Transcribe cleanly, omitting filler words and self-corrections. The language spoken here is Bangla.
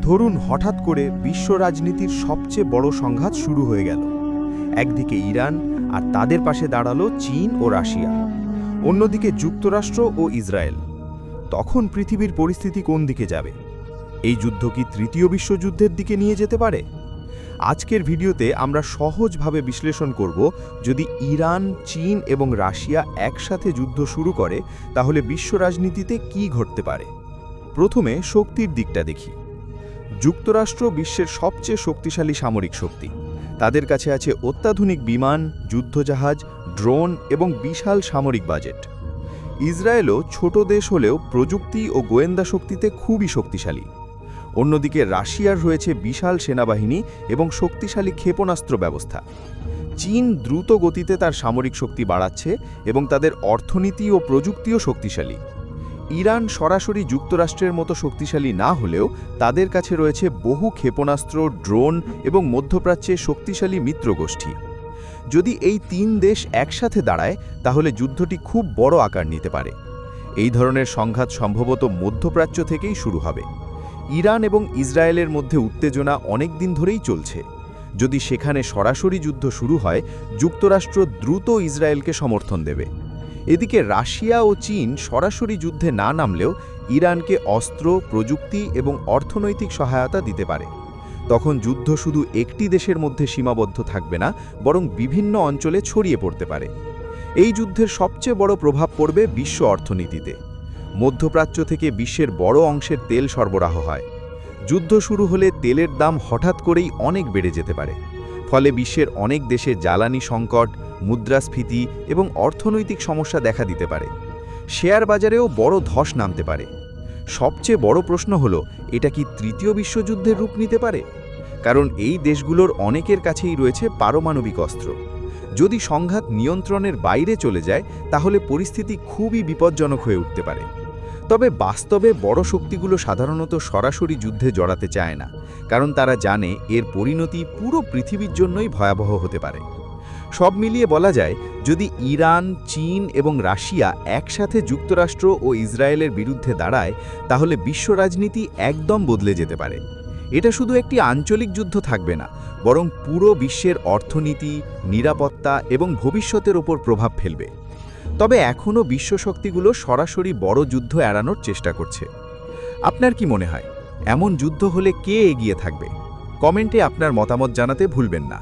ধরুন হঠাৎ করে বিশ্ব রাজনীতির সবচেয়ে বড় সংঘাত শুরু হয়ে গেল। একদিকে ইরান আর তাদের পাশে দাঁড়ালো চীন ও রাশিয়া, অন্যদিকে যুক্তরাষ্ট্র ও ইসরায়েল। তখন পৃথিবীর পরিস্থিতি কোন দিকে যাবে? এই যুদ্ধ কি তৃতীয় বিশ্বযুদ্ধের দিকে নিয়ে যেতে পারে? আজকের ভিডিওতে আমরা সহজভাবে বিশ্লেষণ করব, যদি ইরান, চীন এবং রাশিয়া একসাথে যুদ্ধ শুরু করে তাহলে বিশ্ব রাজনীতিতে কী ঘটতে পারে। প্রথমে শক্তির দিকটা দেখি। যুক্তরাষ্ট্র বিশ্বের সবচেয়ে শক্তিশালী সামরিক শক্তি। তাদের কাছে আছে অত্যাধুনিক বিমান, যুদ্ধজাহাজ, ড্রোন এবং বিশাল সামরিক বাজেট। ইসরায়েলও ছোট দেশ হলেও প্রযুক্তি ও গোয়েন্দা শক্তিতে খুবই শক্তিশালী। অন্যদিকে রাশিয়ার রয়েছে বিশাল সেনাবাহিনী এবং শক্তিশালী ক্ষেপণাস্ত্র ব্যবস্থা। চীন দ্রুত গতিতে তার সামরিক শক্তি বাড়াচ্ছে এবং তাদের অর্থনীতি ও প্রযুক্তিও শক্তিশালী। ইরান সরাসরি যুক্তরাষ্ট্রের মতো শক্তিশালী না হলেও তাদের কাছে রয়েছে বহু ক্ষেপণাস্ত্র, ড্রোন এবং মধ্যপ্রাচ্যে শক্তিশালী মিত্রগোষ্ঠী। যদি এই তিন দেশ একসাথে দাঁড়ায় তাহলে যুদ্ধটি খুব বড় আকার নিতে পারে। এই ধরনের সংঘাত সম্ভবত মধ্যপ্রাচ্য থেকেই শুরু হবে। ইরান এবং ইসরায়েলের মধ্যে উত্তেজনা অনেক দিন ধরেই চলছে। যদি সেখানে সরাসরি যুদ্ধ শুরু হয়, যুক্তরাষ্ট্র দ্রুত ইসরায়েলকে সমর্থন দেবে। এদিকে রাশিয়া ও চীন সরাসরি যুদ্ধে না নামলেও ইরানকে অস্ত্র, প্রযুক্তি এবং অর্থনৈতিক সহায়তা দিতে পারে। তখন যুদ্ধ শুধু একটি দেশের মধ্যে সীমাবদ্ধ থাকবে না, বরং বিভিন্ন অঞ্চলে ছড়িয়ে পড়তে পারে। এই যুদ্ধের সবচেয়ে বড় প্রভাব পড়বে বিশ্ব অর্থনীতিতে। মধ্যপ্রাচ্য থেকে বিশ্বের বড় অংশের তেল সরবরাহ হয়। যুদ্ধ শুরু হলে তেলের দাম হঠাৎ করেই অনেক বেড়ে যেতে পারে। ফলে বিশ্বের অনেক দেশে জ্বালানি সংকট, মুদ্রাস্ফীতি এবং অর্থনৈতিক সমস্যা দেখা দিতে পারে। শেয়ার বাজারেও বড় ধস নামতে পারে। সবচেয়ে বড় প্রশ্ন হলো, এটা কি তৃতীয় বিশ্বযুদ্ধের রূপ নিতে পারে? কারণ এই দেশগুলোর অনেকের কাছেই রয়েছে পারমাণবিক অস্ত্র। যদি সংঘাত নিয়ন্ত্রণের বাইরে চলে যায় তাহলে পরিস্থিতি খুবই বিপজ্জনক হয়ে উঠতে পারে। তবে বাস্তবে বড় শক্তিগুলো সাধারণত সরাসরি যুদ্ধে জড়াতে চায় না, কারণ তারা জানে এর পরিণতি পুরো পৃথিবীর জন্যই ভয়াবহ হতে পারে। সব মিলিয়ে বলা যায়, যদি ইরান, চীন এবং রাশিয়া একসাথে যুক্তরাষ্ট্র ও ইসরায়েলের বিরুদ্ধে দাঁড়ায় তাহলে বিশ্ব রাজনীতি একদম বদলে যেতে পারে। এটা শুধু একটি আঞ্চলিক যুদ্ধ থাকবে না, বরং পুরো বিশ্বের অর্থনীতি, নিরাপত্তা এবং ভবিষ্যতের ওপর প্রভাব ফেলবে। তবে এখনও বিশ্বশক্তিগুলো সরাসরি বড় যুদ্ধ এড়ানোর চেষ্টা করছে। আপনার কি মনে হয়, এমন যুদ্ধ হলে কে এগিয়ে থাকবে? কমেন্টে আপনার মতামত জানাতে ভুলবেন না।